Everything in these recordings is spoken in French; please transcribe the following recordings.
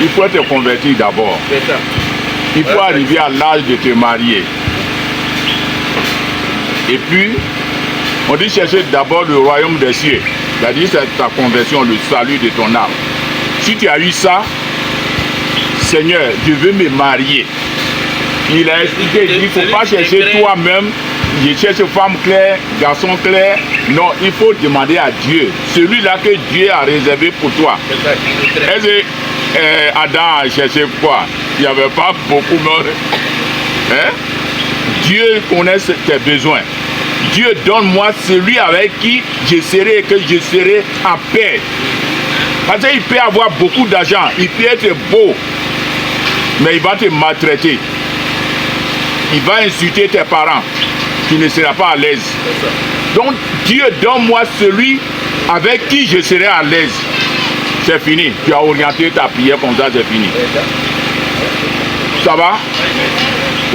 il faut te convertir d'abord. Il faut arriver à l'âge de te marier. Et puis, on dit chercher d'abord le royaume des cieux. C'est-à-dire c'est ta conversion, le salut de ton âme. Si tu as eu ça, Seigneur, je veux me marier. Il a expliqué, il ne faut pas chercher toi-même. Je cherche femme claire, garçon clair. Non, il faut demander à Dieu. Celui-là que Dieu a réservé pour toi. Est-ce que Adam a cherché quoi? Il n'y avait pas beaucoup. Hein? Dieu connaît tes besoins. Dieu donne-moi celui avec qui je serai et que je serai en paix. Parce qu'il peut avoir beaucoup d'argent, il peut être beau, mais il va te maltraiter. Il va insulter tes parents. Tu ne seras pas à l'aise. Donc Dieu donne-moi celui avec qui je serai à l'aise. C'est fini. Tu as orienté ta prière comme ça, c'est fini. Ça va?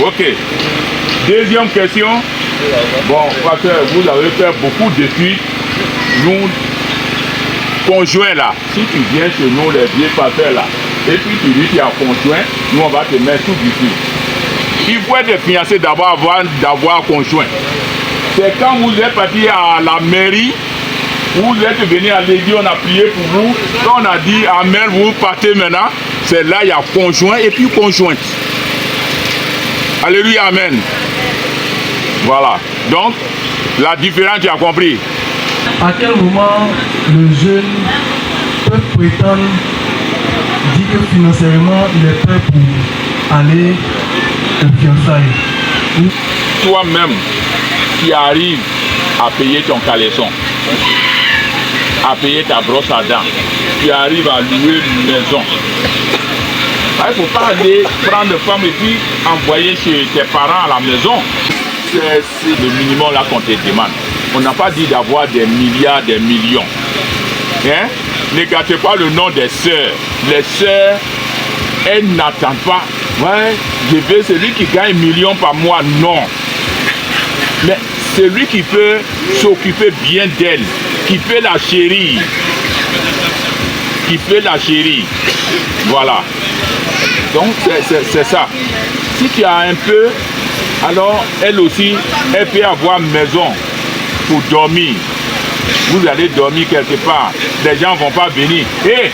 Ok. Deuxième question. Bon, pasteur, vous avez fait beaucoup d'études. Nous, conjoints là, si tu viens chez nous, les vieux pasteurs là, et puis tu dis qu'il y a conjoint, nous on va te mettre tout dessus. Il faut être fiancé d'abord avant d'avoir conjoint. C'est quand vous êtes parti à la mairie, vous êtes venu à l'église, on a prié pour vous, quand on a dit amen, vous partez maintenant, c'est là il y a conjoint et puis conjointe. Alléluia, amen. Voilà. Donc, la différence, tu as compris. À quel moment le jeune peut prétendre dire que financièrement il est prêt pour aller au fiançailles? Toi-même qui arrives à payer ton caleçon, à payer ta brosse à dents, tu arrives à louer une maison. Il ne faut pas aller prendre femme et puis envoyer chez tes parents à la maison. C'est le minimum là qu'on te demande. On n'a pas dit d'avoir des milliards, des millions. Hein? Ne gâtez pas le nom des sœurs. Les sœurs, elles n'attendent pas. Ouais, je veux celui qui gagne 1 million par mois. Non. Mais celui qui peut s'occuper bien d'elle, qui peut la chérir. Qui peut la chérir. Voilà. Donc c'est ça. Si tu as un peu, alors elle aussi, elle peut avoir maison pour dormir. Vous allez dormir quelque part. Les gens ne vont pas venir. Hé,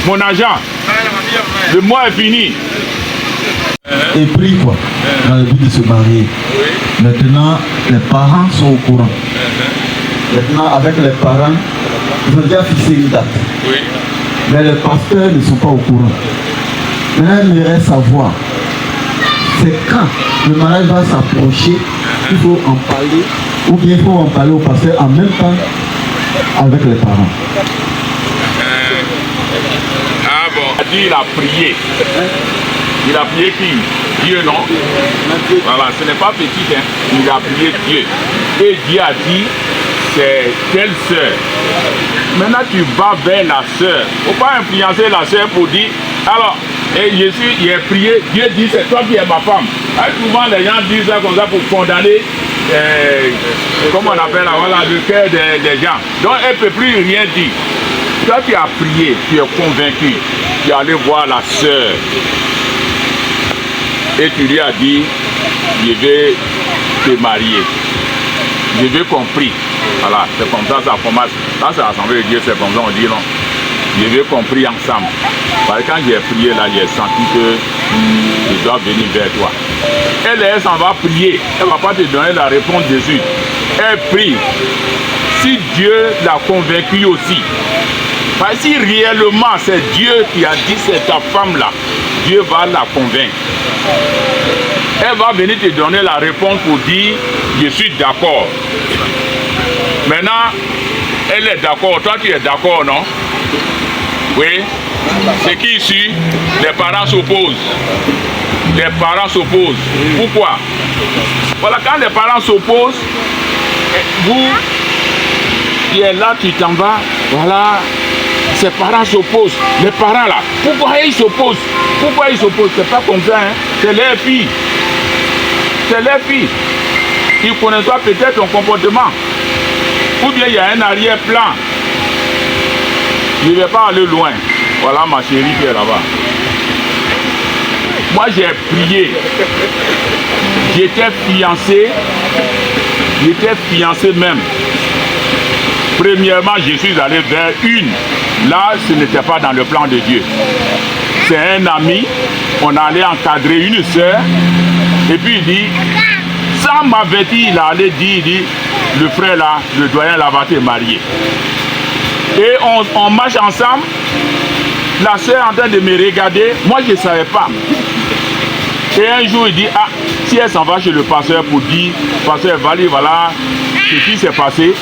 mon argent, le mois est fini. Et pris quoi, dans le but de se marier. Maintenant, les parents sont au courant. Maintenant, avec les parents, ils ont déjà fixé une date. Mais les pasteurs ne sont pas au courant. Maintenant, il reste savoir. C'est quand le mariage va s'approcher, il faut en parler, ou bien il faut en parler au pasteur en même temps avec les parents. Ah bon, il a prié. Il a prié qui? Dieu, non? Voilà, ce n'est pas petit, hein. Il a prié Dieu. Et Dieu a dit, c'est telle sœur. Maintenant, tu vas vers la sœur. Il ne faut pas influencer la sœur pour dire, alors, et j'ai prié, Dieu dit, c'est toi qui es ma femme. Et souvent, les gens disent ça comme ça pour condamner, comment on appelle, voilà, le cœur des gens. Donc, elle ne peut plus rien dire. Toi, tu as prié, tu es convaincu, tu es allé voir la sœur. Et tu lui as dit, je vais te marier. Je veux compris. Voilà, c'est comme ça, ça commence. Là, c'est l'Assemblée de Dieu, c'est comme ça, on dit non. Je veux compris ensemble. Parce que quand j'ai prié là, j'ai senti que je dois venir vers toi. Elle s'en va prier. Elle ne va pas te donner la réponse dessus. Elle prie. Si Dieu l'a convaincu aussi. Parce que si réellement c'est Dieu qui a dit c'est ta femme là, Dieu va la convaincre. Elle va venir te donner la réponse pour dire je suis d'accord. Maintenant, elle est d'accord. Toi tu es d'accord, non? Oui. C'est qui ici? Les parents s'opposent. Les parents s'opposent. Pourquoi? Voilà, quand les parents s'opposent, vous qui êtes là, tu t'en vas, voilà. Ces parents s'opposent. Les parents là, pourquoi ils s'opposent? Pourquoi ils s'opposent? C'est pas comme ça, hein? C'est leur fille. C'est leur fille. Ils connaissent pas peut-être ton comportement. Ou bien il y a un arrière-plan. Je ne vais pas aller loin. Voilà ma chérie qui est là-bas. Moi j'ai prié. J'étais fiancé même. Premièrement, je suis allé vers une. Là, ce n'était pas dans le plan de Dieu. C'est un ami, on allait encadrer une sœur. Et puis il dit, sans m'avertir, il allait dire, il dit, le frère là, le doyen là va te marier. Et on marche ensemble. La sœur en train de me regarder, moi je ne savais pas. Et un jour il dit, ah, si elle s'en va chez le pasteur pour dire, pasteur Vali, voilà ce qui s'est passé,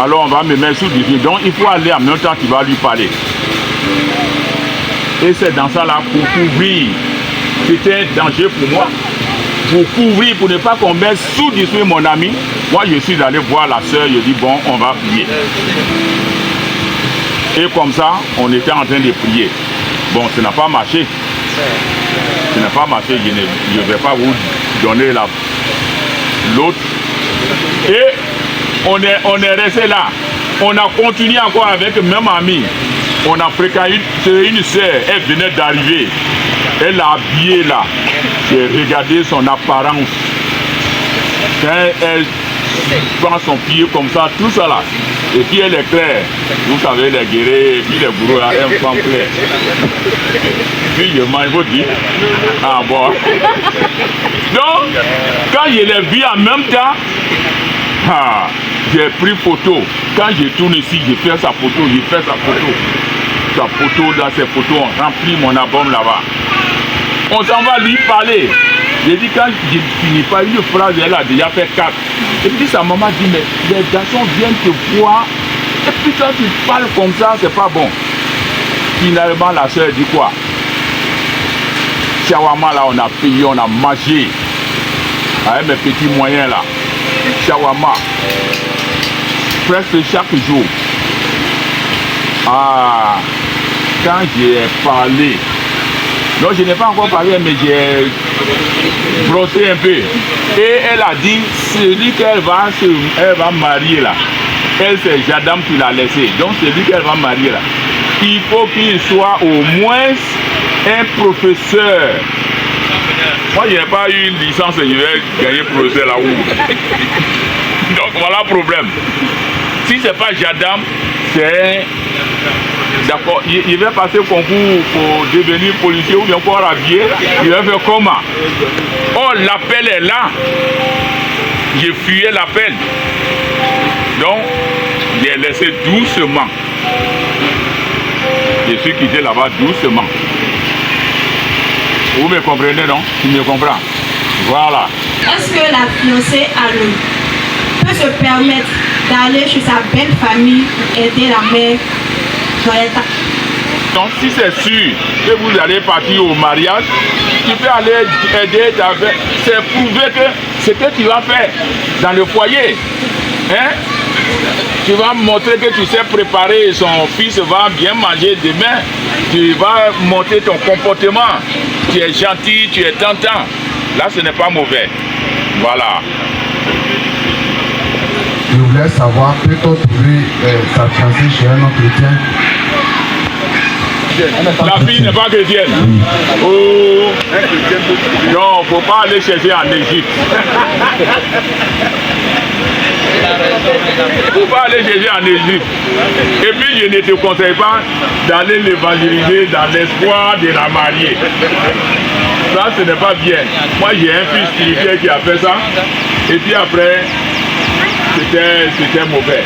alors on va me mettre sous discipline. Donc il faut aller en même temps qu'il va lui parler. Et c'est dans ça là pour couvrir. C'était un danger pour moi. Pour couvrir, pour ne pas qu'on mette sous discipline mon ami. Moi je suis allé voir la sœur, je dis bon, on va prier. Et comme ça, on était en train de prier. Bon, ça n'a pas marché. Ça n'a pas marché, je ne vais pas vous donner l'autre. Et on est resté là. On a continué encore avec le même ami. On a fréquenté une sœur, elle venait d'arriver. Elle l'a habillée là. J'ai regardé son apparence. Quand elle prend son pied comme ça, tout ça là. Et puis elle est claire. Vous savez, les guérés, et puis les bourreaux là, elle me prend clair. Puis je mange votre vie. Ah bon. Donc, quand je l'ai vu en même temps, j'ai pris photo. Quand je tourne ici, je fais sa photo, Sa photo là, ces photos ont rempli mon album là-bas. On s'en va lui parler. J'ai dit quand je ne finis pas une phrase, elle a déjà fait 4. Et puis sa maman dit, mais les garçons viennent te voir. Et puis quand tu parles comme ça, c'est pas bon. Finalement, la soeur dit quoi? Shawarma là, on a payé, on a mangé. Avec mes petits moyens là. Shawarma. Presque chaque jour. Ah, quand j'ai parlé, non, je n'ai pas encore parlé, mais j'ai brossé un peu. Et elle a dit, celui qu'elle va marier là, elle c'est Jadam qui l'a laissé. Donc celui qu'elle va marier là, il faut qu'il soit au moins un professeur. Moi, je n'ai pas eu une licence et je vais gagner professeur là-haut. Donc voilà le problème. Si ce n'est pas Jadam, c'est... D'accord, il va passer le concours pour devenir policier ou bien encore habillé. Il va faire comment? Oh, l'appel est là. J'ai fuyé l'appel. Donc, j'ai laissé doucement. Je suis quitté là-bas doucement. Vous me comprenez, non? Tu me comprends? Voilà. Est-ce que la fiancée peut se permettre d'aller chez sa belle famille pour aider la mère? Donc si c'est sûr que vous allez partir au mariage, tu peux aller aider ta mère. C'est prouver que ce que tu vas faire dans le foyer, hein? Tu vas montrer que tu sais préparer, son fils va bien manger demain, tu vas montrer ton comportement, tu es gentil, tu es tentant. Là ce n'est pas mauvais. Voilà. Je voulais savoir, peut-on trouver sa fiancée chez un autre chrétien? La fille n'est pas chrétienne. Oh. Non, il ne faut pas aller chercher en Égypte. Il ne faut pas aller chercher en Égypte. Et puis je ne te conseille pas d'aller l'évangéliser dans l'espoir de la marier. Ça, ce n'est pas bien. Moi, j'ai un fils spirituel qui a fait ça. Et puis après, c'était mauvais.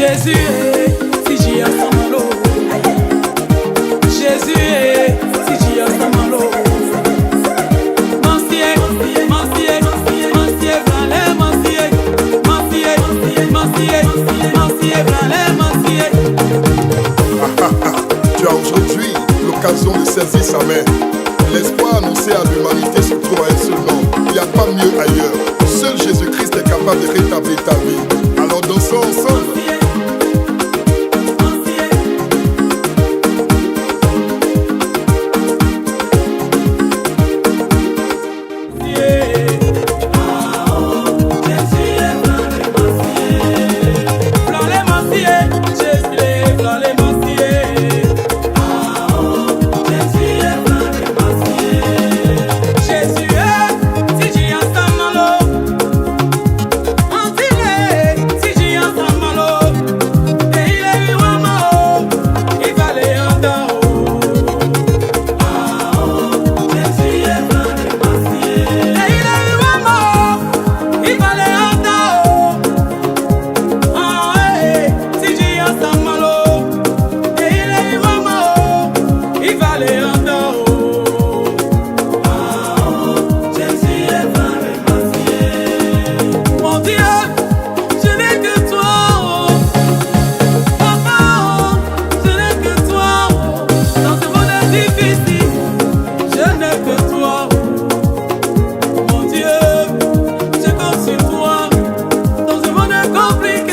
Jésus est Sijia Samalo. Jésus est Sijia Samalo. Monsieur, monsieur, monsieur, Valé, monsieur, monsieur, monsieur, monsieur, Valé, monsieur. Tu as aujourd'hui l'occasion de saisir sa main. L'espoir annoncé à l'humanité se trouve à un seul nom. Il n'y a pas mieux ailleurs. Seul Jésus-Christ est capable de rétablir ta vie. Alors dansons ensemble. Mon Dieu, je compte sur toi dans un monde compliqué.